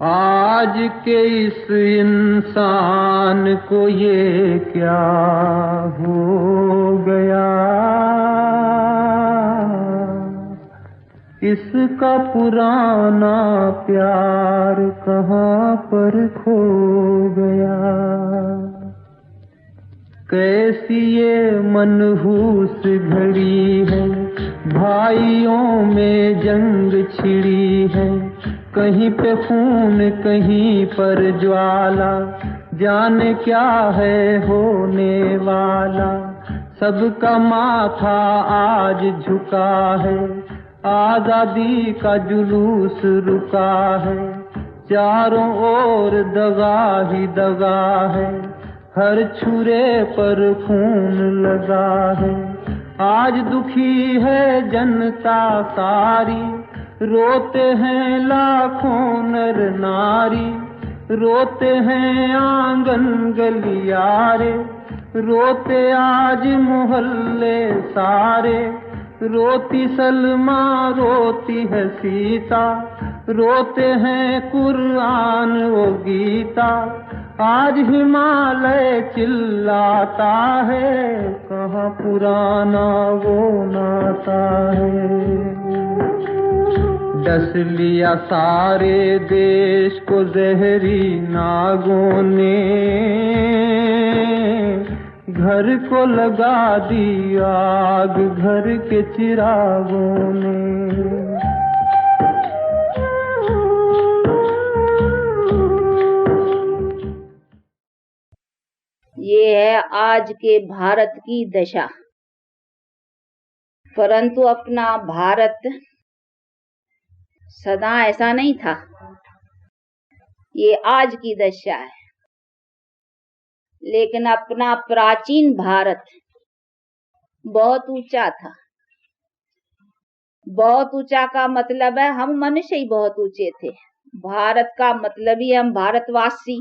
आज के इस इंसान को ये क्या हो गया, इसका पुराना प्यार कहाँ पर खो गया। कैसी ये मनहूस घड़ी है, भाइयों में जंग छिड़ी है, कहीं पे खून कहीं पर ज्वाला, जाने क्या है होने वाला। सबका माथा आज झुका है, आजादी का जुलूस रुका है, चारों ओर दगा ही दगा है, हर छुरे पर खून लगा है। आज दुखी है जनता सारी, रोते हैं लाखों नर नारी, रोते हैं आंगन गलियारे, रोते आज मोहल्ले सारे, रोती सलमा रोती है सीता, रोते हैं कुरान वो गीता। आज हिमालय चिल्लाता है, कहाँ पुराना वो नाता है। डस लिया सारे देश को जहरी नागों ने, घर को लगा दी आग घर के चिरागों ने। ये है आज के भारत की दशा। परंतु अपना भारत सदा ऐसा नहीं था, ये आज की दशा है। लेकिन अपना प्राचीन भारत बहुत ऊंचा था। बहुत ऊंचा का मतलब है हम मनुष्य ही बहुत ऊंचे थे। भारत का मतलब ही हम भारतवासी,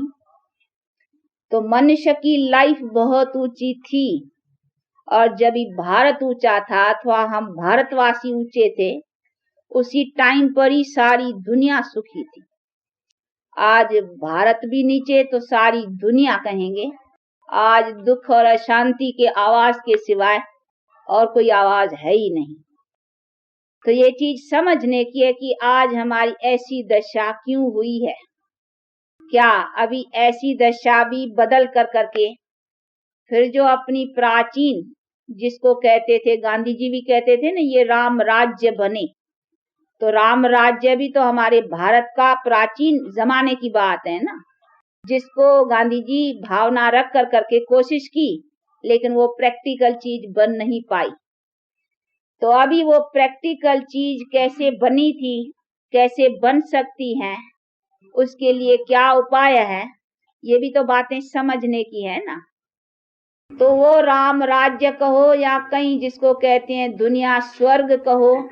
तो मनुष्य की लाइफ बहुत ऊंची थी। और जब ही भारत ऊंचा था अथवा हम भारतवासी ऊंचे थे, उसी टाइम पर ही सारी दुनिया सुखी थी। आज भारत भी नीचे तो सारी दुनिया कहेंगे। आज दुख और अशांति के आवाज के सिवाय और कोई आवाज है ही नहीं। तो ये चीज समझने की है कि आज हमारी ऐसी दशा क्यों हुई है। क्या अभी ऐसी दशा भी बदल कर करके फिर जो अपनी प्राचीन, जिसको कहते थे, गांधी जी भी कहते थे ना, ये राम राज्य बने, तो राम राज्य भी तो हमारे भारत का प्राचीन जमाने की बात है ना, जिसको गांधी जी भावना रख कर करके कोशिश की, लेकिन वो प्रैक्टिकल चीज बन नहीं पाई। तो अभी वो प्रैक्टिकल चीज कैसे बनी थी, कैसे बन सकती है, उसके लिए क्या उपाय है, ये भी तो बातें समझने की है ना। तो वो राम राज्य कहो या कहीं जिसको कहते हैं दुनिया स्वर्ग कहो,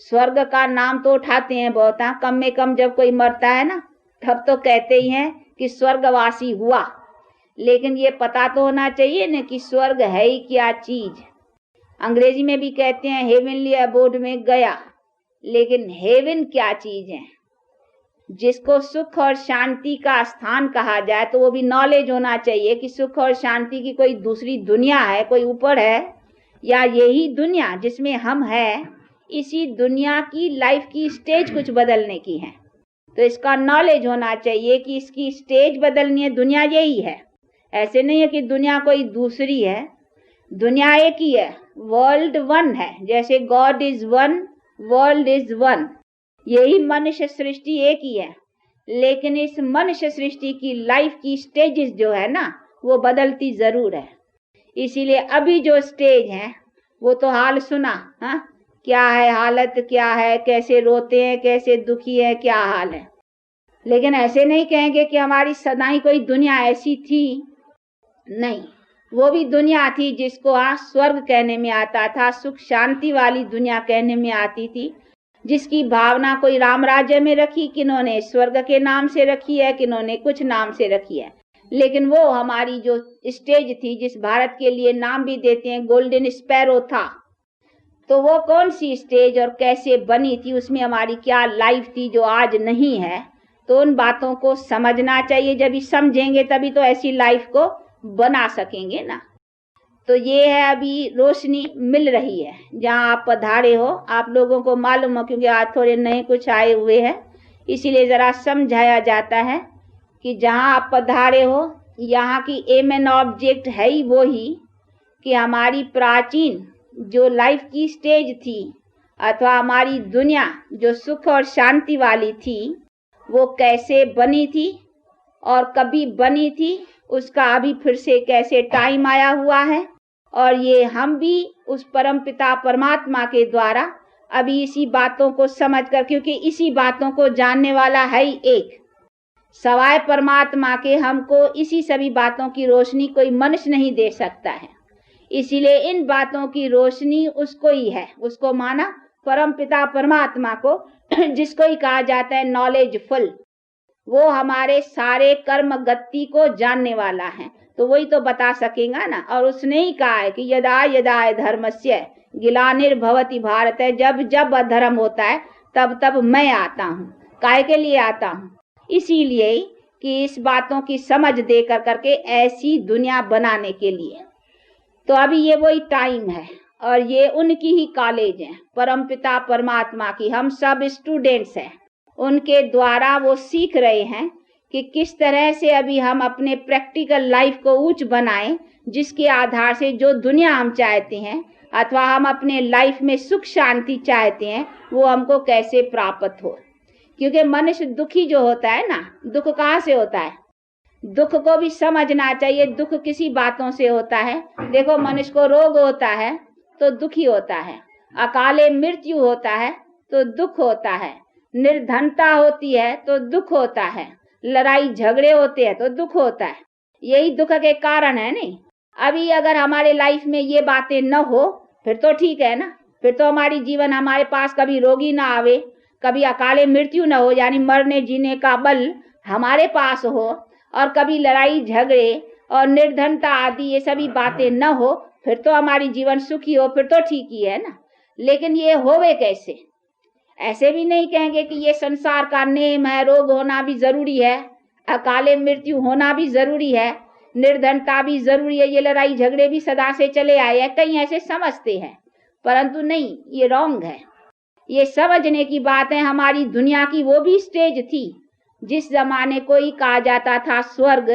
स्वर्ग का नाम तो उठाते हैं बहुत, कम में कम जब कोई मरता है ना तब तो कहते ही हैं कि स्वर्गवासी हुआ। लेकिन ये पता तो होना चाहिए ना कि स्वर्ग है ही क्या चीज। अंग्रेजी में भी कहते हैं हेवनली अबोर्ड में गया, लेकिन हेवन क्या चीज है। जिसको सुख और शांति का स्थान कहा जाए तो वो भी नॉलेज होना चाहिए कि सुख और शांति की कोई दूसरी दुनिया है, कोई ऊपर है, या यही दुनिया जिसमें हम है, इसी दुनिया की लाइफ की स्टेज कुछ बदलने की है। तो इसका नॉलेज होना चाहिए कि इसकी स्टेज बदलनी है, दुनिया यही है। ऐसे नहीं है कि दुनिया कोई दूसरी है, दुनिया एक ही है, वर्ल्ड वन है। जैसे God is one, world is one, यही मनुष्य सृष्टि एक ही है। लेकिन इस मनुष्य सृष्टि की लाइफ की स्टेजेस जो है ना, वो बदलती जरूर है। इसीलिए अभी जो स्टेज है वो तो हाल सुना, हाँ, क्या है हालत, क्या है, कैसे रोते हैं, कैसे दुखी है, क्या हाल है। लेकिन ऐसे नहीं कहेंगे कि हमारी सदाई कोई दुनिया ऐसी थी, नहीं। वो भी दुनिया थी जिसको आज स्वर्ग कहने में आता था, सुख शांति वाली दुनिया कहने में आती थी, जिसकी भावना कोई राम राज्य में रखी, किन्होंने स्वर्ग के नाम से रखी है, किन्होंने कुछ नाम से रखी है। लेकिन वो हमारी जो स्टेज थी, जिस भारत के लिए नाम भी देते हैं गोल्डन स्पैरो था, तो वो कौन सी स्टेज और कैसे बनी थी, उसमें हमारी क्या लाइफ थी जो आज नहीं है, तो उन बातों को समझना चाहिए। जब भी समझेंगे तभी तो ऐसी लाइफ को बना सकेंगे ना। तो ये है, अभी रोशनी मिल रही है जहाँ आप पधारे हो। आप लोगों को मालूम हो, क्योंकि आज थोड़े नए कुछ आए हुए हैं, इसीलिए जरा समझाया जाता है कि जहाँ आप पधारे हो यहाँ की एम एंड ऑब्जेक्ट है ही वो ही कि हमारी प्राचीन जो लाइफ की स्टेज थी अथवा हमारी दुनिया जो सुख और शांति वाली थी वो कैसे बनी थी और कभी बनी थी, उसका अभी फिर से कैसे टाइम आया हुआ है। और ये हम भी उस परम पिता परमात्मा के द्वारा अभी इसी बातों को समझकर, क्योंकि इसी बातों को जानने वाला है ही एक, सवाए परमात्मा के हमको इसी सभी बातों की रोशनी कोई मनुष्य नहीं दे सकता है। इसीलिए इन बातों की रोशनी उसको ही है, उसको माना परम पिता परमात्मा को, जिसको ही कहा जाता है नॉलेजफुल। वो हमारे सारे कर्म गति को जानने वाला है, तो वही तो बता सकेगा ना। और उसने ही कहा है कि यदा यदा धर्मस्य ग्लानिर्भवति भारत, जब जब अधर्म होता है तब तब मैं आता हूँ। काहे के लिए आता हूँ? इसीलिए कि इस बातों की समझ दे करके ऐसी दुनिया बनाने के लिए। तो अभी ये वही टाइम है और ये उनकी ही कॉलेज है, परम पिता परमात्मा की। हम सब स्टूडेंट्स हैं, उनके द्वारा वो सीख रहे हैं कि किस तरह से अभी हम अपने प्रैक्टिकल लाइफ को ऊंच बनाएं, जिसके आधार से जो दुनिया हम चाहते हैं अथवा हम अपने लाइफ में सुख शांति चाहते हैं वो हमको कैसे प्राप्त हो। क्योंकि मनुष्य दुखी जो होता है ना, दुख कहाँ से होता है? दुख को भी समझना चाहिए। दुख किसी बातों से होता है। देखो, मनुष्य को रोग होता है तो दुखी होता है, अकाले मृत्यु होता है तो दुख होता है, निर्धनता होती है तो दुख होता है, लड़ाई झगड़े होते हैं तो दुख होता है। यही दुख के कारण है नहीं। अभी अगर हमारे लाइफ में ये बातें न हो फिर तो ठीक है ना, फिर तो हमारी जीवन, हमारे पास कभी रोगी ना आवे, कभी अकाले मृत्यु न हो, यानी मरने जीने का बल हमारे पास हो, और कभी लड़ाई झगड़े और निर्धनता आदि ये सभी बातें न हो, फिर तो हमारी जीवन सुखी हो, फिर तो ठीक ही है ना। लेकिन ये होवे कैसे? ऐसे भी नहीं कहेंगे कि ये संसार का नेम है, रोग होना भी जरूरी है, अकाले मृत्यु होना भी जरूरी है, निर्धनता भी जरूरी है, ये लड़ाई झगड़े भी सदा से चले आए हैं। कई ऐसे समझते हैं, परंतु नहीं, ये रॉन्ग है। ये समझने की बात है। हमारी दुनिया की वो भी स्टेज थी जिस जमाने को ही कहा जाता था स्वर्ग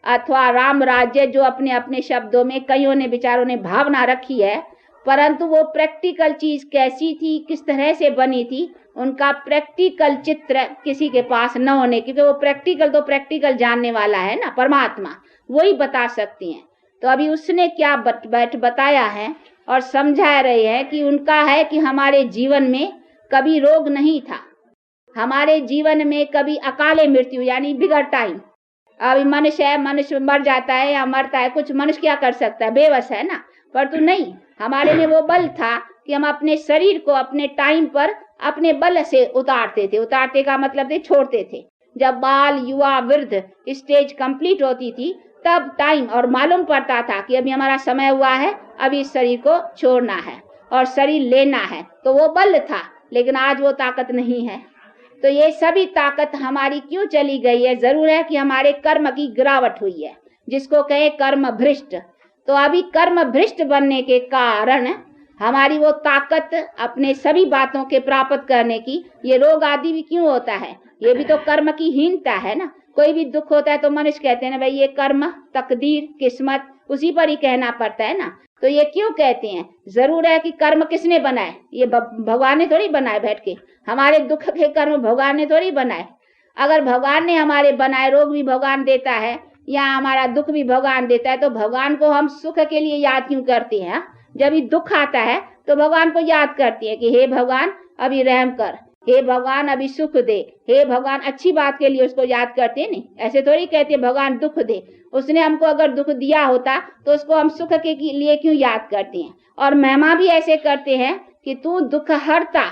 अथवा राम राज्य, जो अपने अपने शब्दों में कईयों ने विचारों ने भावना रखी है, परंतु वो प्रैक्टिकल चीज कैसी थी, किस तरह से बनी थी, उनका प्रैक्टिकल चित्र किसी के पास न होने, क्योंकि वो प्रैक्टिकल तो प्रैक्टिकल जानने वाला है ना, परमात्मा, वही बता सकती हैं। तो अभी उसने क्या बताया है और समझा रहे हैं कि उनका है कि हमारे जीवन में कभी रोग नहीं था, हमारे जीवन में कभी अकाले मृत्यु यानी बिगड़ टाइम। अभी मनुष्य है, मनुष्य मर जाता है या मरता है, कुछ मनुष्य क्या कर सकता है, बेबस है ना। पर तो नहीं, हमारे में वो बल था कि हम अपने शरीर को अपने टाइम पर अपने बल से उतारते थे। उतारते का मतलब थे छोड़ते थे। जब बाल युवा वृद्ध स्टेज कंप्लीट होती थी तब टाइम और मालूम पड़ता था कि अभी हमारा समय हुआ है, अभी इस शरीर को छोड़ना है और शरीर लेना है, तो वो बल था। लेकिन आज वो ताकत नहीं है। तो ये सभी ताकत हमारी क्यों चली गई है? जरूर है कि हमारे कर्म की गिरावट हुई है, जिसको कहे कर्म भ्रष्ट। तो अभी कर्म भ्रष्ट बनने के कारण हमारी वो ताकत अपने सभी बातों के प्राप्त करने की, ये रोग आदि भी क्यों होता है? ये भी तो कर्म की हीनता है ना। कोई भी दुख होता है तो मनुष्य कहते हैं ना, भाई ये कर्म, तकदीर, किस्मत, उसी पर ही कहना पड़ता है ना। तो ये क्यों कहते हैं? जरूर है कि कर्म किसने बनाए? ये भगवान ने थोड़ी बनाए बैठ के। हमारे दुख के कर्म भगवान ने थोड़ी बनाए। अगर भगवान ने हमारे बनाए, रोग भी भगवान देता है या हमारा दुख भी भगवान देता है, तो भगवान को हम सुख के लिए याद क्यों करते हैं? जब भी दुख आता है तो भगवान को याद करती है कि हे भगवान अभी रहम कर, हे भगवान अभी सुख दे, हे भगवान, अच्छी बात के लिए उसको याद करते हैं। नहीं, ऐसे थोड़ी कहते हैं भगवान दुख दे। उसने हमको अगर दुख दिया होता तो उसको हम सुख के लिए क्यों याद करते हैं? और महिमा भी ऐसे करते हैं कि तू दुख हरता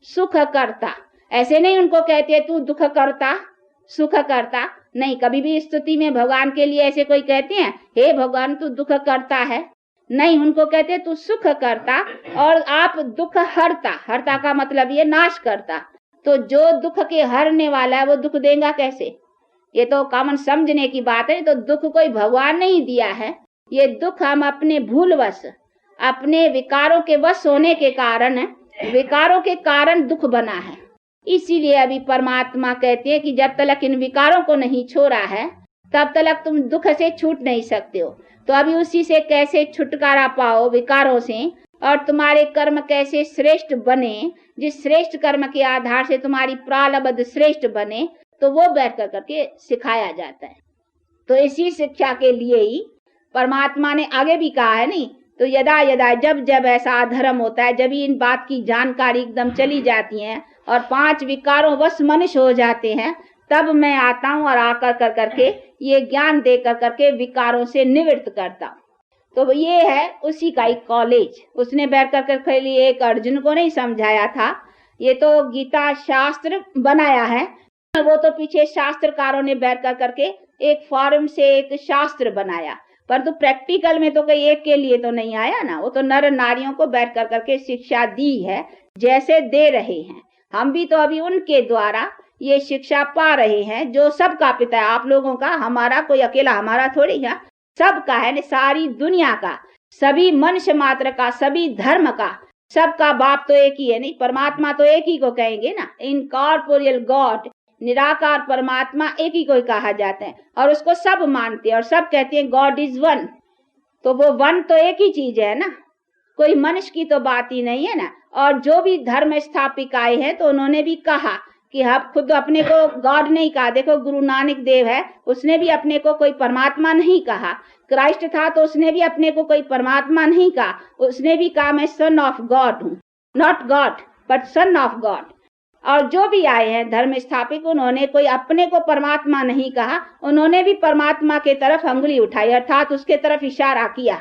सुख करता। ऐसे नहीं उनको कहते हैं तू दुख करता सुख करता, नहीं, कभी भी स्तुति में भगवान के लिए ऐसे कोई कहते हैं हे भगवान तू दुख करता है? नहीं, उनको कहते हैं तू सुख करता और आप दुख हरता। हरता का मतलब ये नाश करता। तो जो दुख के हरने वाला है वो दुख देगा कैसे? ये तो कॉमन समझने की बात है। तो दुख कोई भगवान नहीं दिया है, ये दुख हम अपने भूलवश, अपने विकारों के वश होने के कारण है, विकारों के कारण दुख बना है। इसीलिए अभी परमात्मा कहते हैं कि जब तक इन विकारों को नहीं छोड़ा है तब तक तुम दुख से छूट नहीं सकते हो। तो अभी उसी से कैसे छुटकारा पाओ विकारों से, और तुम्हारे कर्म कैसे श्रेष्ठ बने, जिस श्रेष्ठ कर्म के आधार से तुम्हारी प्रारब्ध श्रेष्ठ बने, तो वो बैठ कर करके सिखाया जाता है। तो इसी शिक्षा के लिए ही परमात्मा ने आगे भी कहा है नहीं, तो यदा यदा जब जब ऐसा अधर्म होता है, जब इन बात की जानकारी एकदम चली जाती है और 5 विकारों वश मनुष्य हो जाते हैं, तब मैं आता हूँ और आकर कर करके ये ज्ञान दे कर करके विकारों से निवृत्त करता हूँ। तो ये है उसी का एक कॉलेज। उसने बैठ कर के लिए एक अर्जुन को नहीं समझाया था, ये तो गीता शास्त्र बनाया है, वो तो पीछे शास्त्रकारों ने बैठ कर करके एक फॉर्म से एक शास्त्र बनाया, परंतु प्रैक्टिकल में तो कहीं एक के लिए तो नहीं आया ना। वो तो नर नारियों को बैठ कर करके शिक्षा दी है, जैसे दे रहे हैं। हम भी तो अभी उनके द्वारा ये शिक्षा पा रहे हैं, जो सबका पिता है, आप लोगों का, हमारा कोई अकेला हमारा थोड़ी है, सबका है, सारी दुनिया का, सभी मनुष्य मात्र का, सभी धर्म का, सबका बाप तो एक ही है नहीं, परमात्मा तो एक ही को कहेंगे ना। इनकॉर्पोरियल गॉड, निराकार परमात्मा एक ही को कहा जाता है, और उसको सब मानते हैं और सब कहते हैं गॉड इज वन। तो वो वन तो एक ही चीज है ना, कोई मनुष्य की तो बात ही नहीं है ना। और जो भी धर्म स्थापिकाएं हैं तो उन्होंने भी कहा कि हम खुद अपने को गॉड नहीं कहा। देखो गुरु नानक देव है, उसने भी अपने को कोई परमात्मा नहीं कहा। क्राइस्ट था तो उसने भी अपने को कोई परमात्मा नहीं कहा, उसने भी कहा मैं सन ऑफ गॉड हूँ, not God but son of God. और जो भी आए हैं धर्म स्थापिक, उन्होंने कोई अपने को परमात्मा नहीं कहा, उन्होंने भी परमात्मा के तरफ अंगुली उठाई, अर्थात उसके तरफ इशारा किया।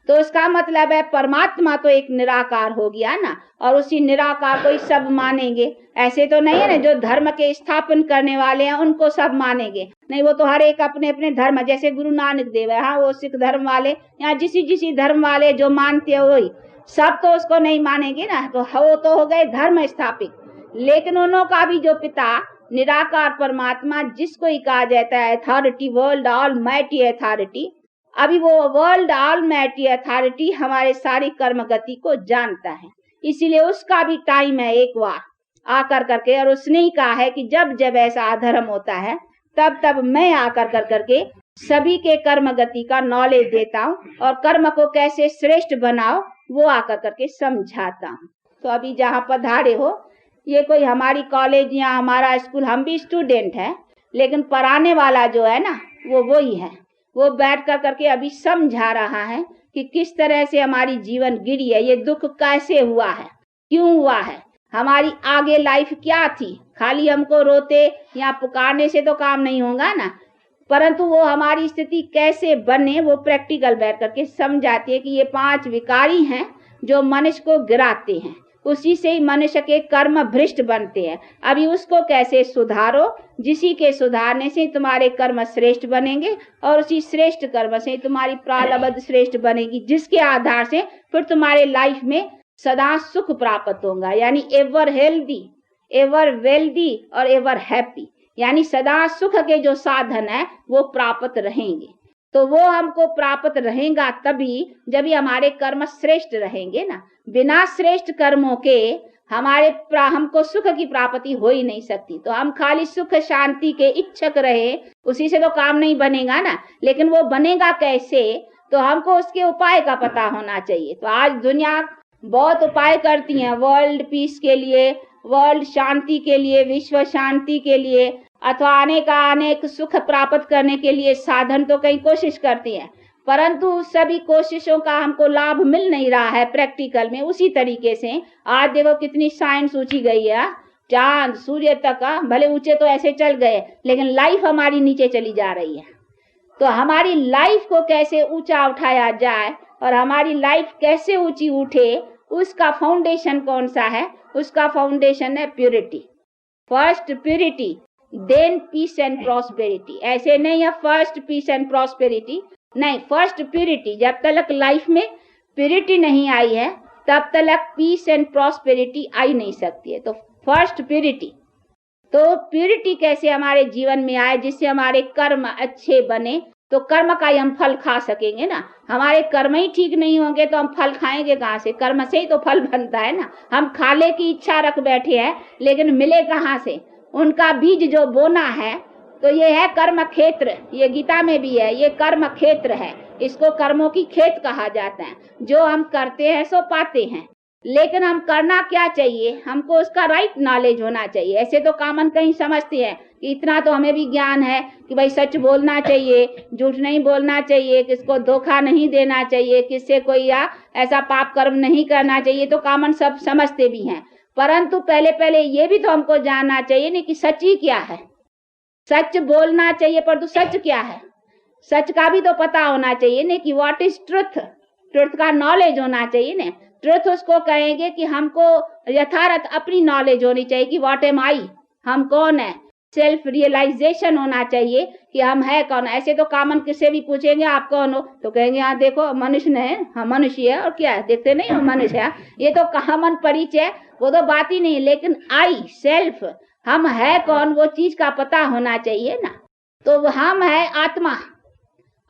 तो उसका मतलब है परमात्मा तो एक निराकार हो गया ना, और उसी निराकार को ही सब मानेंगे। ऐसे तो नहीं है ना जो धर्म के स्थापन करने वाले हैं उनको सब मानेंगे, नहीं, वो तो हर एक अपने अपने धर्म, जैसे गुरु नानक देव है, हाँ वो सिख धर्म वाले या जिसी धर्म वाले जो मानते हैं वही, सब तो उसको नहीं मानेंगे ना। तो वो तो हो गए धर्म स्थापित, लेकिन उन्हों का भी जो पिता निराकार परमात्मा, जिसको ही कहा जाता है authority, world all mighty authority, अभी वो वर्ल्ड ऑल माइटी अथॉरिटी हमारे सारी कर्म गति को जानता है। इसीलिए उसका भी टाइम है एक बार आकर करके, और उसने ही कहा है कि जब जब ऐसा अधर्म होता है तब तब मैं आकर कर करके सभी के कर्म गति का नॉलेज देता हूँ, और कर्म को कैसे श्रेष्ठ बनाओ वो आकर करके समझाता हूँ। तो अभी जहाँ पधारे हो, ये कोई हमारी कॉलेज या हमारा स्कूल, हम भी स्टूडेंट हैं, लेकिन पढ़ाने वाला जो है ना वो वही है। वो बैठ कर करके अभी समझा रहा है कि किस तरह से हमारी जीवन गिरी है, ये दुख कैसे हुआ है, क्यों हुआ है, हमारी आगे लाइफ क्या थी। खाली हमको रोते या पुकारने से तो काम नहीं होगा ना, परंतु वो हमारी स्थिति कैसे बने वो प्रैक्टिकल बैठ करके समझाती है कि ये 5 विकारी हैं जो मनुष्य को गिराते हैं, उसी से ही मनुष्य के कर्म भ्रष्ट बनते हैं। अभी उसको कैसे सुधारो, जिसी के सुधारने से तुम्हारे कर्म श्रेष्ठ बनेंगे, और उसी श्रेष्ठ कर्म से तुम्हारी प्रारब्ध श्रेष्ठ बनेगी, जिसके आधार से फिर तुम्हारे लाइफ में सदा सुख प्राप्त होगा, यानी एवर हेल्दी, एवर वेल्दी और एवर हैप्पी, यानी सदा सुख के जो साधन है वो प्राप्त रहेंगे। तो वो हमको प्राप्त रहेगा तभी जब भी हमारे कर्म श्रेष्ठ रहेंगे ना। बिना श्रेष्ठ कर्मों के हमको सुख की प्राप्ति हो ही नहीं सकती। तो हम खाली सुख शांति के इच्छुक रहे, उसी से तो काम नहीं बनेगा ना। लेकिन वो बनेगा कैसे, तो हमको उसके उपाय का पता होना चाहिए। तो आज दुनिया बहुत उपाय करती है वर्ल्ड पीस के लिए, वर्ल्ड शांति के लिए, विश्व शांति के लिए, अथवा अनेक सुख प्राप्त करने के लिए साधन तो कई कोशिश करती है, परंतु सभी कोशिशों का हमको लाभ मिल नहीं रहा है प्रैक्टिकल में। उसी तरीके से आज देखो कितनी साइंस ऊंची गई है, चांद सूर्य तक, भले ऊंचे तो ऐसे चल गए, लेकिन लाइफ हमारी नीचे चली जा रही है। तो हमारी लाइफ को कैसे ऊंचा उठाया जाए और हमारी लाइफ कैसे ऊंची उठे, उसका फाउंडेशन कौन सा है? उसका फाउंडेशन है purity. First purity, then peace and prosperity. ऐसे नहीं है फर्स्ट पीस एंड प्रॉस्पेरिटी, नहीं, फर्स्ट प्योरिटी। जब तक लाइफ में प्योरिटी नहीं आई है तब तक पीस एंड प्रॉस्पेरिटी आई नहीं सकती है। तो फर्स्ट प्योरिटी, तो प्यूरिटी कैसे हमारे जीवन में आए जिससे हमारे कर्म अच्छे बने, तो कर्म का ही हम फल खा सकेंगे ना। हमारे कर्म ही ठीक नहीं होंगे तो हम फल खाएंगे कहाँ से? कर्म से ही तो फल बनता है ना। हम खाने की इच्छा रख बैठे हैं लेकिन मिले कहाँ से? उनका बीज जो बोना है, तो ये है कर्म क्षेत्र। ये गीता में भी है, ये कर्म क्षेत्र है। इसको कर्मों की खेत कहा जाता है। जो हम करते हैं सो पाते हैं। लेकिन हम करना क्या चाहिए? हमको उसका राइट नॉलेज होना चाहिए। ऐसे तो कॉमन कहीं समझते हैं कि इतना तो हमें भी ज्ञान है कि भाई सच बोलना चाहिए, झूठ नहीं बोलना चाहिए, किसको धोखा नहीं देना चाहिए, किससे कोई या ऐसा पाप कर्म नहीं करना चाहिए, तो कॉमन सब समझते भी हैं। परंतु पहले पहले ये भी तो हमको जानना चाहिए नहीं कि सच ही क्या है। सच बोलना चाहिए परंतु सच क्या है? सच का भी तो पता होना चाहिए ना कि व्हाट इज ट्रुथ। ट्रुथ का नॉलेज होना चाहिए ना। ट्रुथ उसको कहेंगे कि हमको यथार्थ अपनी नॉलेज होनी चाहिए कि व्हाट एम आई, हम कौन है। सेल्फ रियलाइजेशन होना चाहिए कि हम है कौन। ऐसे तो कॉमन किससे भी पूछेंगे आप कौन हो, तो कहेंगे हाँ देखो मनुष्य है, हाँ मनुष्य है, और क्या है देखते नहीं हो मनुष्य है। ये तो कॉमन परिचय, वो तो बात ही नहीं। लेकिन आई सेल्फ, हम है कौन, वो चीज का पता होना चाहिए ना। तो हम है आत्मा।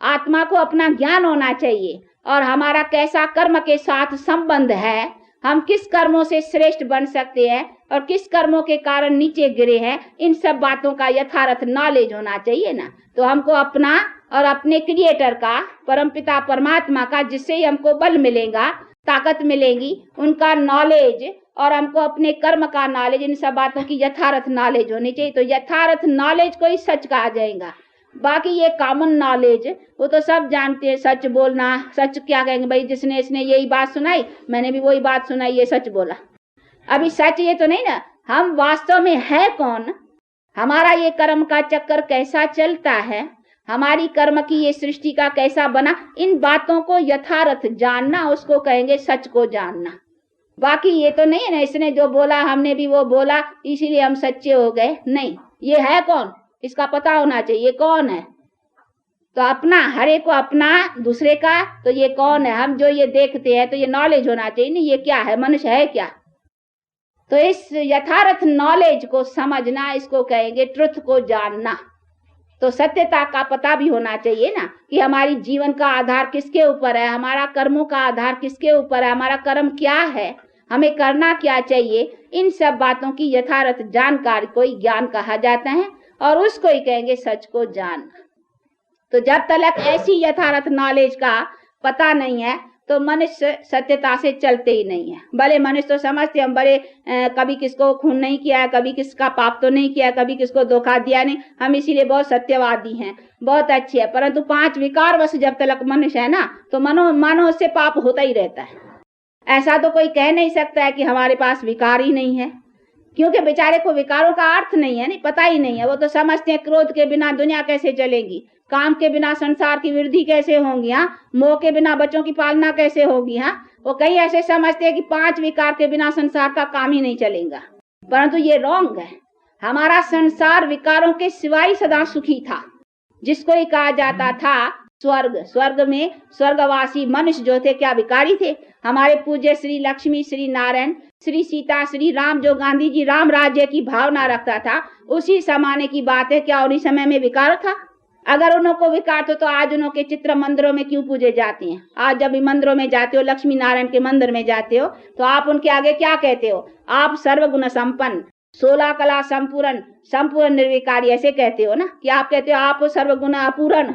आत्मा को अपना ज्ञान होना चाहिए और हमारा कैसा कर्म के साथ संबंध है, हम किस कर्मों से श्रेष्ठ बन सकते हैं और किस कर्मों के कारण नीचे गिरे हैं, इन सब बातों का यथार्थ नॉलेज होना चाहिए ना। तो हमको अपना और अपने क्रिएटर का, परमपिता परमात्मा का, जिससे ही हमको बल मिलेगा, ताकत मिलेगी, उनका नॉलेज, और हमको अपने कर्म का नॉलेज, इन सब बातों की यथार्थ नॉलेज होनी चाहिए। तो यथार्थ नॉलेज को ही सच कहा जाएगा। बाकी ये कॉमन नॉलेज वो तो सब जानते हैं। सच बोलना, सच क्या कहेंगे भाई, जिसने इसने यही बात सुनाई, मैंने भी वही बात सुनाई, ये सच बोला। अभी सच ये तो नहीं ना, हम वास्तव में है कौन, हमारा ये कर्म का चक्कर कैसा चलता है, हमारी कर्म की ये सृष्टि का कैसा बना, इन बातों को यथार्थ जानना, उसको कहेंगे सच को जानना। बाकी ये तो नहीं है ना, इसने जो बोला हमने भी वो बोला इसीलिए हम सच्चे हो गए, नहीं। ये है कौन, इसका पता होना चाहिए, ये कौन है। तो अपना, हर एक को अपना, दूसरे का, तो ये कौन है, हम जो ये देखते हैं, तो ये नॉलेज होना चाहिए नहीं, ये क्या है, मनुष्य है क्या। तो इस यथार्थ नॉलेज को समझना, इसको कहेंगे ट्रुथ को जानना। तो सत्यता का पता भी होना चाहिए ना कि हमारी जीवन का आधार किसके ऊपर है, हमारा कर्मों का आधार किसके ऊपर है, हमारा कर्म क्या है, हमें करना क्या चाहिए। इन सब बातों की यथार्थ जानकारी को ही ज्ञान कहा जाता है और उसको ही कहेंगे सच को जानना। तो जब तक ऐसी यथार्थ नॉलेज का पता नहीं है तो मनुष्य सत्यता से चलते ही नहीं है। भले मनुष्य तो समझते हम बड़े कभी किसको खून नहीं किया है, कभी किसका पाप तो नहीं किया, कभी किसको धोखा दिया नहीं, हम इसीलिए बहुत सत्यवादी हैं, बहुत अच्छे है। परंतु 5 विकार वश जब तक मनुष्य है ना, तो मानो उससे पाप होता ही रहता है। ऐसा तो कोई कह नहीं सकता है कि हमारे पास विकार ही नहीं है, क्योंकि बेचारे को विकारों का अर्थ नहीं है, नहीं पता ही नहीं है। वो तो समझते हैं क्रोध के बिना दुनिया कैसे चलेगी, काम के बिना संसार की वृद्धि कैसे होगी, मोह के बिना बच्चों की पालना कैसे होगी। वो कई ऐसे समझते हैं कि 5 विकार के बिना संसार का काम ही नहीं चलेगा, परंतु ये रॉन्ग है। हमारा संसार विकारों के सिवाय सदा सुखी था, जिसको ही कहा जाता था स्वर्ग। स्वर्ग में स्वर्गवासी मनुष्य जो थे क्या विकारी थे? हमारे पूज्य श्री लक्ष्मी, श्री नारायण, श्री सीता, श्री राम, जो गांधी जी राम राज्य की भावना रखता था, उसी जमाने की बात है। क्या उन्हीं समय में विकार था? अगर उनको विकार तो आज उनके चित्र मंदिरों में क्यों पूजे जाते हैं? आज जब मंदिरों में जाते हो, लक्ष्मी नारायण के मंदिर में जाते हो, तो आप उनके आगे क्या कहते हो? आप सर्वगुण संपन्न, 16 कला संपूर्ण, संपूर्ण निर्विकारी, ऐसे कहते हो ना। कि आप कहते हो आप सर्वगुण अपूर्ण,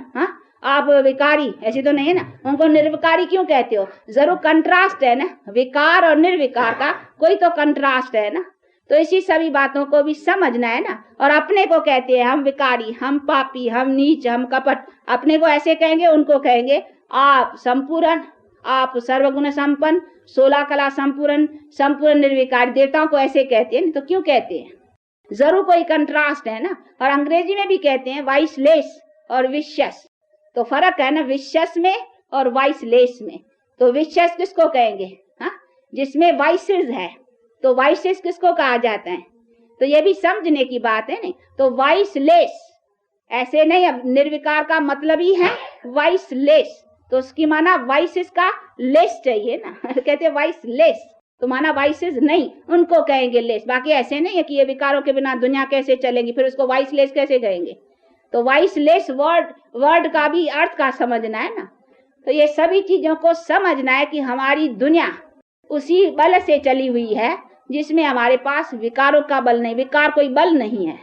आप विकारी, ऐसे तो नहीं है ना। उनको निर्विकारी क्यों कहते हो? जरूर कंट्रास्ट है ना, विकार और निर्विकार का कोई तो कंट्रास्ट है ना। तो इसी सभी बातों को भी समझना है ना। और अपने को कहते हैं हम विकारी, हम पापी, हम नीच, हम कपट, अपने को ऐसे कहेंगे, उनको कहेंगे आप संपूर्ण, आप सर्वगुण संपन्न, 16 कला संपूर्ण, संपूर्ण निर्विकारी। देवताओं को ऐसे कहते हैं, तो क्यों कहते हैं? जरूर कोई कंट्रास्ट है ना। और अंग्रेजी में भी कहते हैं वाइसलेस और विशस, तो फर्क है ना विशस में और वाइसलेस में। तो विशस किसको कहेंगे? जिसमें वाइसेस है, तो वाइसेस किसको कहा जाता है? तो ये भी समझने की बात है नहीं। तो वाइसलेस ऐसे नहीं, अब निर्विकार का मतलब ही है वाइसलेस, तो उसकी माना वाइसेस का लेस चाहिए ना कहते हैं वाइसलेस। तो माना वाइसेस नहीं, उनको कहेंगे लेस। बाकी ऐसे नहीं है कि ये विकारों के बिना दुनिया कैसे चलेगी, फिर उसको वाइसलेस कैसे कहेंगे। तो वाइसलेस वर्ड का भी अर्थ का समझना है ना। तो ये सभी चीजों को समझना है कि हमारी दुनिया उसी बल से चली हुई है जिसमें हमारे पास विकारों का बल नहीं। विकार कोई बल नहीं है,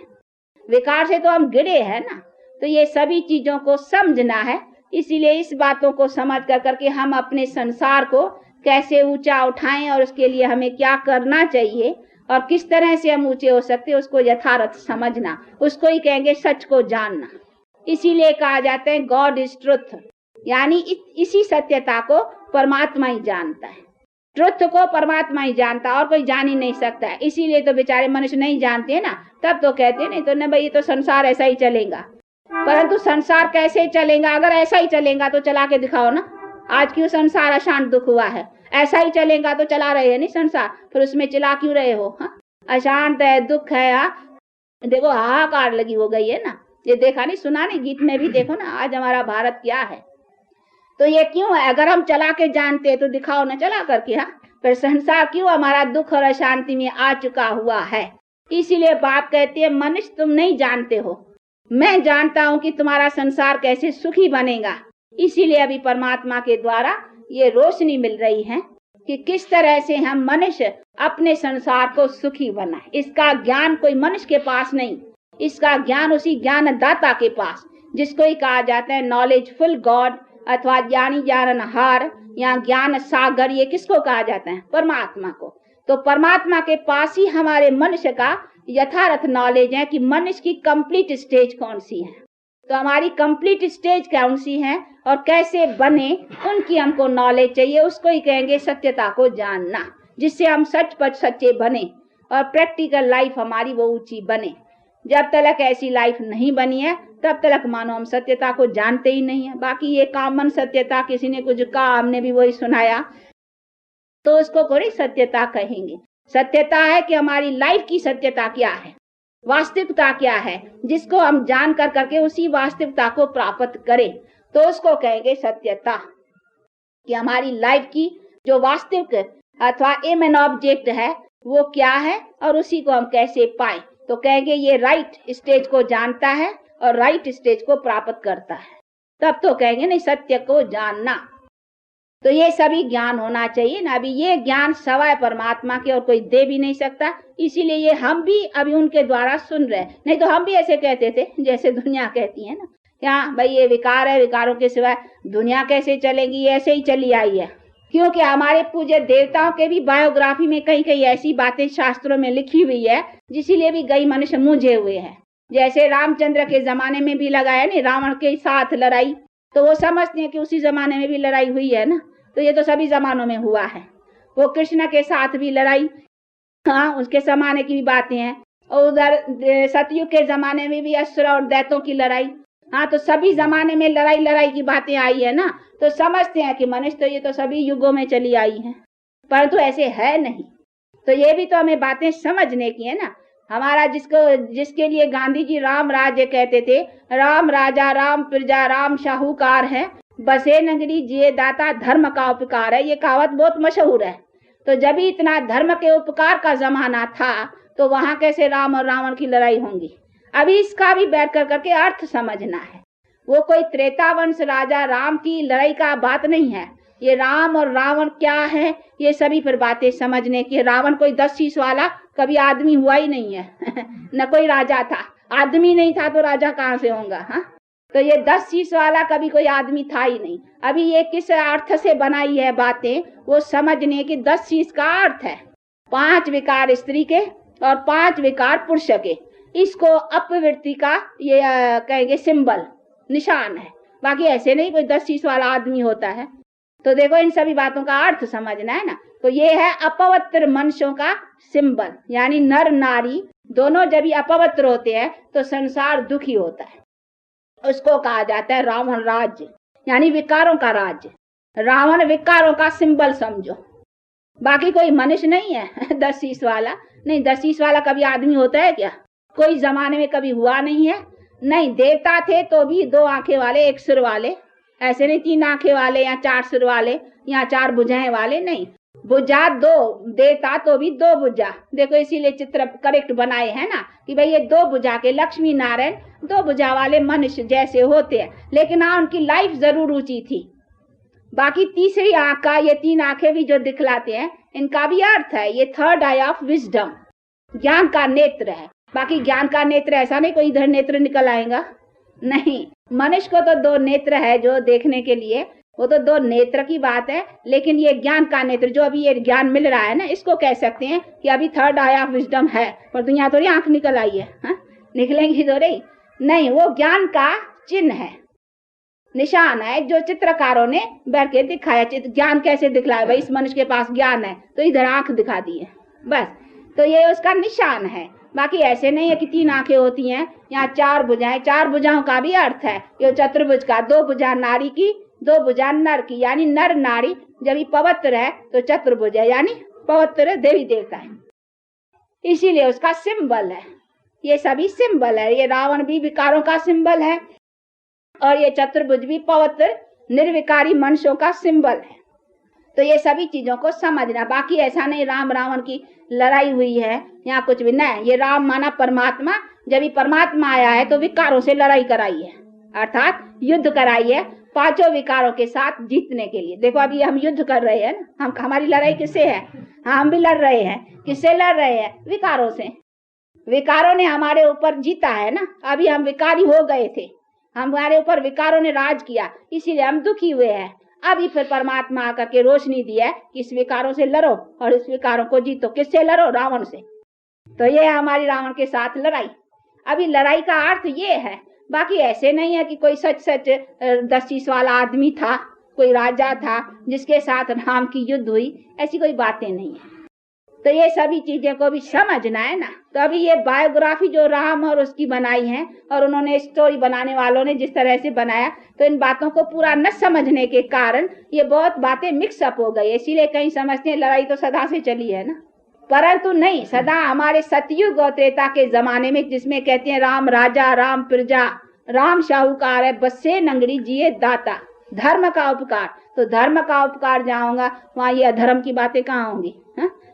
विकार से तो हम गिरे हैं ना। तो ये सभी चीजों को समझना है। इसीलिए इस बातों को समझ कर करके हम अपने संसार को कैसे ऊंचा उठाएं और उसके लिए हमें क्या करना चाहिए और किस तरह से हम ऊंचे हो सकते हैं, उसको यथार्थ समझना, उसको ही कहेंगे सच को जानना। इसीलिए कहा जाता है गॉड इज ट्रुथ, यानी इसी सत्यता को परमात्मा ही जानता है। ट्रुथ को परमात्मा ही जानता, और कोई जान ही नहीं सकता है। इसीलिए तो बेचारे मनुष्य नहीं जानते हैं ना, तब तो कहते नहीं तो न भाई ये तो संसार ऐसा ही चलेगा। परंतु संसार कैसे चलेगा? अगर ऐसा ही चलेगा तो चला के दिखाओ ना। आज क्यों संसार अशांत दुख हुआ है? ऐसा ही चलेगा तो चला रहे हैं नहीं संसार, फिर उसमें चला क्यों रहे हो? हाँ, अशांत है, दुख है। देखो हाहाकार लगी हो गई है ना। ये देखा नहीं, सुना नहीं, गीत में भी देखो ना आज हमारा भारत क्या है। तो ये क्यों है? अगर हम चला के जानते तो दिखाओ ना चला करके। हाँ, फिर संसार क्यों हमारा दुख और अशांति में आ चुका हुआ है। इसीलिए बाप कहती है मनुष्य तुम नहीं जानते हो, मैं जानता हूं कि तुम्हारा संसार कैसे सुखी बनेगा। इसीलिए अभी परमात्मा के द्वारा ये रोशनी मिल रही है कि किस तरह से हम मनुष्य अपने संसार को सुखी बनाए। इसका ज्ञान कोई मनुष्य के पास नहीं, इसका ज्ञान उसी ज्ञानदाता के पास, जिसको ही कहा जाता है नॉलेजफुल गॉड अथवा ज्ञानी ज्ञानहार या ज्ञान सागर। ये किसको कहा जाता है? परमात्मा को। तो परमात्मा के पास ही हमारे मनुष्य का यथार्थ नॉलेज है कि मनुष्य की कंप्लीट स्टेज कौन सी है। तो हमारी कंप्लीट स्टेज कौन सी है और कैसे बने, उनकी हमको नॉलेज चाहिए। उसको ही कहेंगे सत्यता को जानना, जिससे हम सच पर सच्चे बने और प्रैक्टिकल लाइफ हमारी वो ऊंची बने। जब तक ऐसी लाइफ नहीं बनी है तब तक मानो हम सत्यता को जानते ही नहीं है। बाकी ये कॉमन सत्यता, किसी ने कुछ कहा हमने भी वही सुनाया, तो उसको थोड़ी सत्यता कहेंगे। सत्यता है कि हमारी लाइफ की सत्यता क्या है, वास्तविकता क्या है, जिसको हम जान कर करके उसी वास्तविकता को प्राप्त करें, तो उसको कहेंगे सत्यता। कि हमारी लाइफ की जो वास्तविक अथवा एम एन ऑब्जेक्ट है वो क्या है और उसी को हम कैसे पाए। तो कहेंगे ये राइट स्टेज को जानता है और राइट स्टेज को प्राप्त करता है, तब तो कहेंगे नहीं सत्य को जानना। तो ये सभी ज्ञान होना चाहिए ना। अभी ये ज्ञान सवाए परमात्मा के और कोई दे भी नहीं सकता। इसीलिए ये हम भी अभी उनके द्वारा सुन रहे हैं। नहीं तो हम भी ऐसे कहते थे जैसे दुनिया कहती है ना, क्या भाई ये विकार है, विकारों के सिवाय दुनिया कैसे चलेगी, ऐसे ही चली आई है। क्योंकि हमारे पूज्य देवताओं के भी बायोग्राफी में कई कई ऐसी बातें शास्त्रों में लिखी हुई है, जिसीलिए भी कई मनुष्य मूझे हुए हैं। जैसे रामचंद्र के जमाने में भी लगाया नहीं, रावण के साथ लड़ाई, तो वो समझते हैं कि उसी जमाने में भी लड़ाई हुई है ना। तो ये तो सभी जमानों में हुआ है। वो कृष्ण के साथ भी लड़ाई, हाँ उसके जमाने की भी बातें हैं। और उधर सतयुग के जमाने में भी असुर और दैत्यों की लड़ाई, हाँ तो सभी जमाने में लड़ाई की बातें आई है ना। तो समझते हैं कि मनुष्य तो ये तो सभी युगों में चली आई है, परंतु ऐसे है नहीं। तो ये भी तो हमें बातें समझने की है ना। हमारा जिसके लिए गांधी जी राम राज्य कहते थे, राम राजा राम प्रजा राम शाहूकार है, बसे नगरी जिए दाता धर्म का उपकार है। ये कहावत बहुत मशहूर है। तो जब भी इतना धर्म के उपकार का जमाना था तो वहां कैसे राम और रावण की लड़ाई होंगी। अभी इसका भी बैठ कर करके अर्थ समझना है। वो कोई त्रेता वंश राजा राम की लड़ाई का बात नहीं है। ये राम और रावण क्या है, ये सभी पर बातें समझने की। रावण कोई 10 शीश वाला कभी आदमी हुआ ही नहीं है न कोई राजा था। आदमी नहीं था तो राजा कहाँ से होगा। हाँ, तो ये 10 शीश वाला कभी कोई आदमी था ही नहीं। अभी ये किस अर्थ से बनाई है बातें, वो समझने की। 10 शीश का अर्थ है 5 विकार स्त्री के और 5 विकार पुरुष के। इसको अपवृत्ति का ये कहेंगे सिंबल, निशान है। बाकी ऐसे नहीं कोई 10 शीश वाला आदमी होता है। तो देखो इन सभी बातों का अर्थ समझना है ना। तो ये है अपवित्र मनुष्यों का सिंबल, यानी नर नारी दोनों जब भी अपवित्र होते हैं तो संसार दुखी होता है। उसको कहा जाता है रावण राज्य, यानी विकारों का राज्य। रावण विकारों का सिंबल समझो। बाकी कोई मनुष्य नहीं है 10 शीश वाला। नहीं, 10 शीश वाला कभी आदमी होता है क्या? कोई जमाने में कभी हुआ नहीं है। नहीं, देवता थे तो भी 2 आंखें वाले 1 सिर वाले, ऐसे नहीं 3 आंखें वाले या 4 सिर वाले या 4 भुजाएं वाले, नहीं। भुजा दो देता तो भी दो भुजा, देखो इसीलिए चित्र करेक्ट बनाए हैं ना कि भाई ये दो भुजा के लक्ष्मी नारायण दो भुजा वाले मनुष्य जैसे होते हैं, लेकिन हाँ उनकी लाइफ जरूर ऊंची थी। बाकी तीसरी आंख का, ये तीन आंखें भी जो दिखलाते हैं इनका भी अर्थ है, ये थर्ड आई ऑफ विजडम, ज्ञान का नेत्र है। बाकी ज्ञान का नेत्र ऐसा नहीं कोई इधर नेत्र निकल आएगा, नहीं, मनुष्य को तो दो नेत्र है जो देखने के लिए, वो तो दो नेत्र की बात है, लेकिन ये ज्ञान का नेत्र जो अभी ये ज्ञान मिल रहा है ना, इसको कह सकते हैं कि अभी थर्ड आई ऑफ विजडम है, पर दुनिया थोड़ी आंख निकल आई है, निकलेंगी थोड़ी नहीं, वो ज्ञान का चिन्ह है, निशान है जो चित्रकारों ने बैठ के दिखाया। ज्ञान कैसे दिखलाया, भाई इस मनुष्य के पास ज्ञान है तो इधर आंख दिखा दी है, बस, तो ये उसका निशान है। बाकी ऐसे नहीं है कि तीन आंखें होती हैं, यहाँ चार भुजाएं, चार भुजाओं का भी अर्थ है, ये चतुर्भुज का, दो भुजा नारी की दो भुजा नर की, यानी नर नारी जब ये पवित्र है तो चतुर्भुज है, यानी पवित्र देवी देवता है, इसीलिए उसका सिंबल है। ये सभी सिंबल है, ये रावण भी विकारों का सिंबल है और ये चतुर्भुज भी पवित्र निर्विकारी मनुष्यों का सिंबल है। तो ये सभी चीजों को समझना, बाकी ऐसा नहीं राम रावण की लड़ाई हुई है यहाँ कुछ भी नहीं, ये राम माना परमात्मा, जब ये परमात्मा आया है तो विकारों से लड़ाई कराई है, अर्थात युद्ध कराई है पांचों विकारों के साथ जीतने के लिए। देखो अभी हम युद्ध कर रहे हैं ना, हमारी लड़ाई किससे है, हम भी लड़ रहे हैं, किससे लड़ रहे हैं, विकारों से। विकारों ने हमारे ऊपर जीता है ना, अभी हम विकारी हो गए थे, हमारे ऊपर विकारों ने राज किया, इसीलिए हम दुखी हुए हैं। अभी फिर परमात्मा आकर के रोशनी दी है कि इस विकारों से लड़ो और इस विकारों को जीतो। किससे लड़ो, रावण से। तो ये हमारी रावण के साथ लड़ाई। अभी लड़ाई का अर्थ ये है, बाकी ऐसे नहीं है कि कोई सच 10-20 वाला आदमी था, कोई राजा था जिसके साथ राम की युद्ध हुई, ऐसी कोई बातें नहीं है। तो ये सभी चीजें को भी समझना है ना। तो अभी ये बायोग्राफी जो राम और उसकी बनाई है, और उन्होंने स्टोरी बनाने वालों ने जिस तरह से बनाया, तो इन बातों को पूरा न समझने के कारण ये बहुत बातें मिक्सअप हो गई, इसीलिए कहीं समझते हैं लड़ाई तो सदा से चली है ना, परंतु नहीं, सदा हमारे सतयुग और त्रेता के जमाने में, जिसमें कहते हैं राम राजा राम प्रजा राम शाहूकार है, बसे नंगड़ी जिए दाता, धर्म का उपकार। तो धर्म का उपकार जहाँ होगा वहाँ ये अधर्म की बातें कहाँ होंगी,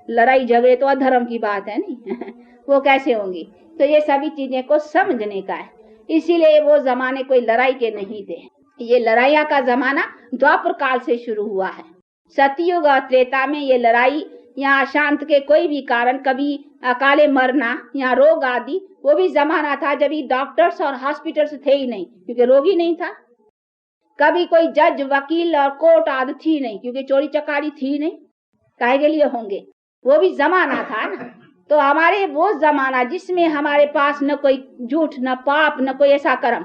लड़ाई झगड़े तो अधर्म की बात है नहीं वो कैसे होंगी। तो ये सभी चीजें को समझने का है, इसीलिए वो जमाने कोई लड़ाई के नहीं थे। ये लड़ाइया का जमाना द्वापर काल से शुरू हुआ है। सतयुग और त्रेता में ये लड़ाई या अशांत के कोई भी कारण, कभी अकाले मरना या रोग आदि, वो भी जमाना था जब डॉक्टर्स और हॉस्पिटल्स थे ही नहीं, क्योंकि रोग ही नहीं था। कभी कोई जज वकील और कोर्ट आदि थी नहीं, क्योंकि चोरी चकारी थी नहीं, काहे के लिए होंगे, वो भी जमाना था ना। तो हमारे वो जमाना जिसमें हमारे पास न कोई झूठ न पाप न कोई ऐसा कर्म,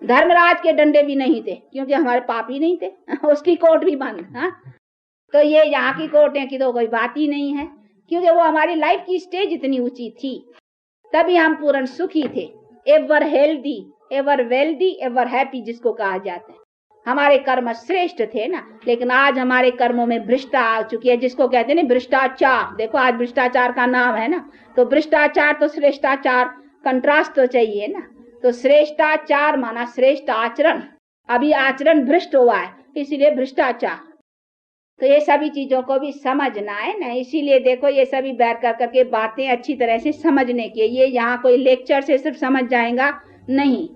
धर्मराज के डंडे भी नहीं थे क्योंकि हमारे पाप ही नहीं थे उसकी कोर्ट भी बंद। तो ये यहाँ की कोर्टें की तो कोई बात ही नहीं है, क्योंकि वो हमारी लाइफ की स्टेज इतनी ऊंची थी, तभी हम पूर्ण सुखी थे, ever healthy ever wealthy ever happy जिसको कहा जाता है। हमारे कर्म श्रेष्ठ थे ना, लेकिन आज हमारे कर्मों में भ्रष्टा आ चुकी है, जिसको कहते हैं ना भ्रष्टाचार। देखो आज भ्रष्टाचार का नाम है ना, तो भ्रष्टाचार तो श्रेष्ठाचार, कंट्रास्ट तो चाहिए ना। तो श्रेष्ठाचार माना श्रेष्ठ आचरण, अभी आचरण भ्रष्ट हुआ है इसीलिए भ्रष्टाचार। तो ये सभी चीजों को भी समझना है ना, इसीलिए देखो ये सभी बैठ कर करके बातें अच्छी तरह से समझने की। ये यहाँ कोई लेक्चर से सिर्फ समझ जाएगा नहीं,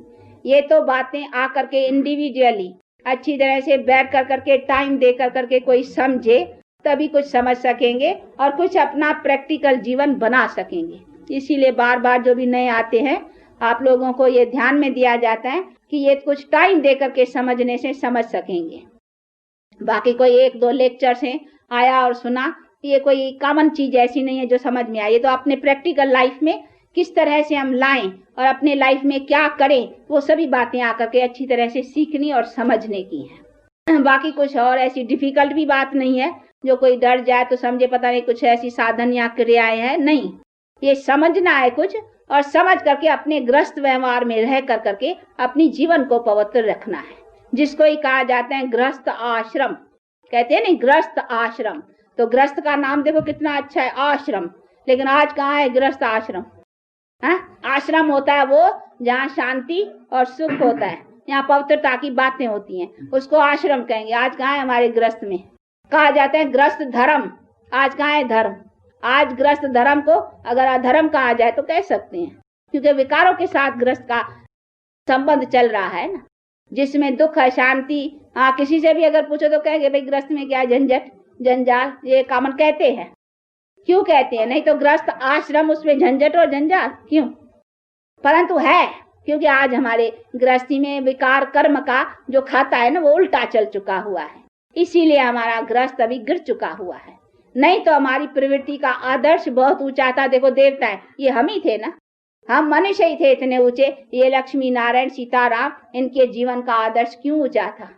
ये तो बातें आकर के इंडिविजुअली अच्छी तरह से बैठ कर करके टाइम दे कर करके कोई समझे, तभी कुछ समझ सकेंगे और कुछ अपना प्रैक्टिकल जीवन बना सकेंगे। इसीलिए बार बार जो भी नए आते हैं आप लोगों को ये ध्यान में दिया जाता है कि ये कुछ टाइम दे करके समझने से समझ सकेंगे। बाकी कोई 1-2 लेक्चर से आया और सुना, ये कोई कॉमन चीज ऐसी नहीं है जो समझ में आए। ये तो अपने प्रैक्टिकल लाइफ में किस तरह से हम लाएं और अपने लाइफ में क्या करें, वो सभी बातें आकर के अच्छी तरह से सीखनी और समझने की है। बाकी कुछ और ऐसी डिफिकल्ट भी बात नहीं है जो कोई डर जाए तो समझे पता नहीं कुछ ऐसी साधन या क्रियाएं हैं, नहीं, ये समझना है कुछ, और समझ करके अपने ग्रस्त व्यवहार में रह कर करके अपनी जीवन को पवित्र रखना है, जिसको ही कहा जाता है गृहस्थ आश्रम। कहते हैं नहीं गृहस्थ आश्रम, तो गृहस्थ का नाम देखो कितना अच्छा है, आश्रम। लेकिन आज कहाँ है गृहस्थ आश्रम? आश्रम होता है वो जहाँ शांति और सुख होता है, यहाँ पवित्रता की बातें होती हैं, उसको आश्रम कहेंगे। आज कहाँ है हमारे गृहस्थ में? कहा जाता है गृहस्थ धर्म, आज कहाँ है धर्म? आज ग्रस्त धर्म को अगर अधर्म कहा जाए तो कह सकते हैं, क्योंकि विकारों के साथ ग्रस्त का संबंध चल रहा है ना, जिसमें दुख है, शांति। हाँ, किसी से भी अगर पूछो तो कहेंगे भाई ग्रस्त में क्या झंझट जंजाल, ये कॉमन कहते हैं। क्यों कहते हैं? नहीं तो ग्रस्त आश्रम, उसमें झंझट और जंजाल क्यों? परंतु है, क्योंकि आज हमारे गृहस्थी में विकार कर्म का जो खाता है ना, वो उल्टा चल चुका हुआ है, इसीलिए हमारा गृहस्थ अभी गिर चुका हुआ है। नहीं तो हमारी प्रवृत्ति का आदर्श बहुत ऊंचा था। देखो देवता है, ये हम ही थे ना, हम मनुष्य ही थे इतने ऊंचे। ये लक्ष्मी नारायण सीताराम, इनके जीवन का आदर्श क्यों ऊंचा था?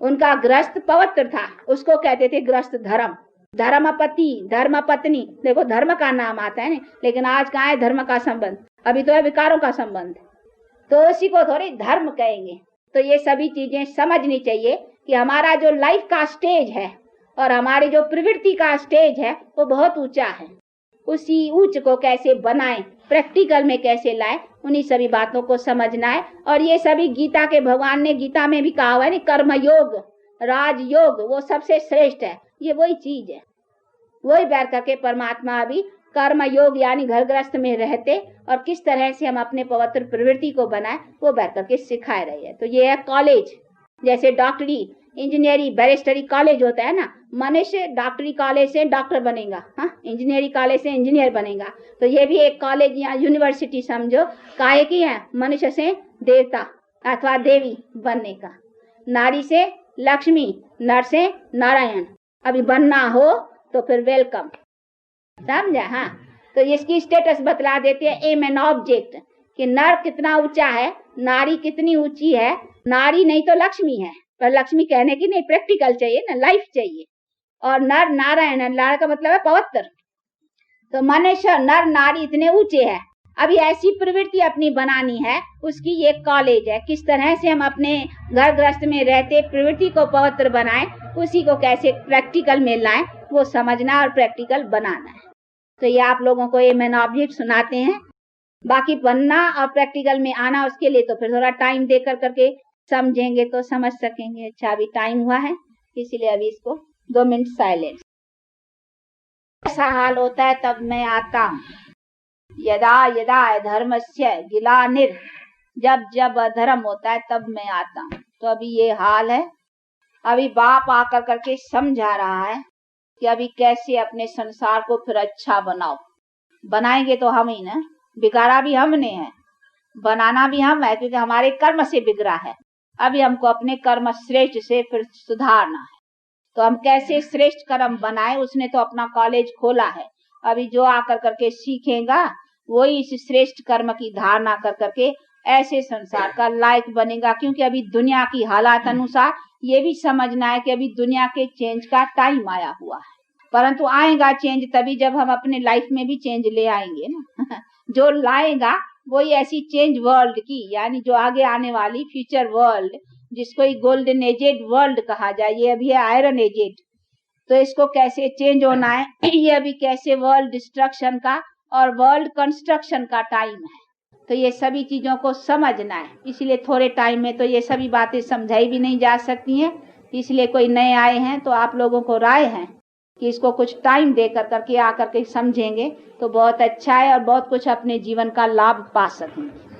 उनका गृहस्थ पवित्र था, उसको कहते थे गृहस्थ धर्म। धर्मपति, धर्म पत्नी, देखो धर्म का नाम आता है ना, लेकिन आज कहाँ है धर्म का संबंध? अभी तो है विकारों का संबंध, तो उसी को थोड़ी धर्म कहेंगे। तो ये सभी चीजें समझनी चाहिए कि हमारा जो लाइफ का स्टेज है और हमारी जो प्रवृत्ति का स्टेज है वो बहुत ऊंचा है। उसी ऊंच को कैसे बनाएं, प्रैक्टिकल में कैसे लाएं, उन्हीं सभी बातों को समझना है। और ये सभी गीता के भगवान ने गीता में भी कहा हुआ है, कर्म योग, राजयोग, वो सबसे श्रेष्ठ है। ये वही चीज है, वही बैठ करके परमात्मा अभी कर्म योग यानी घर गृहस्थ में रहते और किस तरह से हम अपने पवित्र प्रवृत्ति को बनाए, वो बैठ करके सिखाए रहे हैं। तो ये है कॉलेज, जैसे डॉक्टरी, इंजीनियरिंग, बैरिस्टरी कॉलेज होता है ना, मनुष्य डॉक्टरी कॉलेज से डॉक्टर बनेगा, हाँ, इंजीनियरिंग कॉलेज से इंजीनियर बनेगा। तो ये भी एक कॉलेज या यूनिवर्सिटी समझो, काहे की है? मनुष्य से देवता अथवा देवी बनने का, नारी से लक्ष्मी, नर से नारायण। अभी बनना हो तो फिर वेलकम, समझा? हाँ, तो इसकी स्टेटस बतला देते हैं, एम एंड ऑब्जेक्ट, कि नर कितना ऊंचा है, नारी कितनी ऊंची है। नारी नहीं तो लक्ष्मी है, पर लक्ष्मी कहने की नहीं, प्रैक्टिकल चाहिए ना, लाइफ चाहिए। और नर नारायण है, नारायण का मतलब है पवित्र। तो मनुष्य नर नारी इतने ऊंचे हैं। अभी ऐसी प्रवृत्ति अपनी बनानी है, उसकी ये कॉलेज है। किस तरह से हम अपने घर गृहस्थ में रहते प्रवृत्ति को पवित्र बनाएं, उसी को कैसे प्रैक्टिकल में लाएं, वो समझना और प्रैक्टिकल बनाना है। तो ये आप लोगों को ये मैंने ऑब्जेक्ट सुनाते हैं। बाकी बनना और प्रैक्टिकल में आना, उसके लिए तो फिर थोड़ा टाइम दे करके समझेंगे तो समझ सकेंगे। अच्छा, अभी टाइम हुआ है, इसीलिए अभी इसको 2 मिनट साइलेंस। ऐसा हाल होता है तब मैं आता हूँ, यदा यदा धर्मस्य गिलानिर, जब जब अधर्म होता है तब मैं आता हूँ। तो अभी ये हाल है। अभी बाप आकर करके समझा रहा है कि अभी कैसे अपने संसार को फिर अच्छा बनाओ। बनाएंगे तो हम ही ना, बिगाड़ा भी हमने है, बनाना भी हम है, क्योंकि हमारे कर्म से बिगड़ा है। अभी हमको अपने कर्म श्रेष्ठ से फिर सुधारना है। तो हम कैसे श्रेष्ठ कर्म बनाए, उसने तो अपना कॉलेज खोला है। अभी जो आकर करके सीखेगा वही इस श्रेष्ठ कर्म की धारणा कर करके ऐसे संसार का लायक बनेगा। क्योंकि अभी दुनिया की हालात अनुसार ये भी समझना है कि अभी दुनिया के चेंज का टाइम आया हुआ है। परंतु आएगा चेंज तभी जब हम अपने लाइफ में भी चेंज ले आएंगे ना। जो लाएगा वही ऐसी चेंज वर्ल्ड की, यानी जो आगे आने वाली फ्यूचर वर्ल्ड, जिसको गोल्डन एजेड वर्ल्ड कहा जाए, ये अभी है आयरन एजेड। तो इसको कैसे चेंज होना है, ये अभी कैसे वर्ल्ड डिस्ट्रक्शन का और वर्ल्ड कंस्ट्रक्शन का टाइम है। तो ये सभी चीजों को समझना है। इसलिए थोड़े टाइम में तो ये सभी बातें समझाई भी नहीं जा सकती हैं। इसलिए कोई नए आए हैं तो आप लोगों को राय है कि इसको कुछ टाइम दे करके आकर के समझेंगे तो बहुत अच्छा है और बहुत कुछ अपने जीवन का लाभ पा सकेंगे।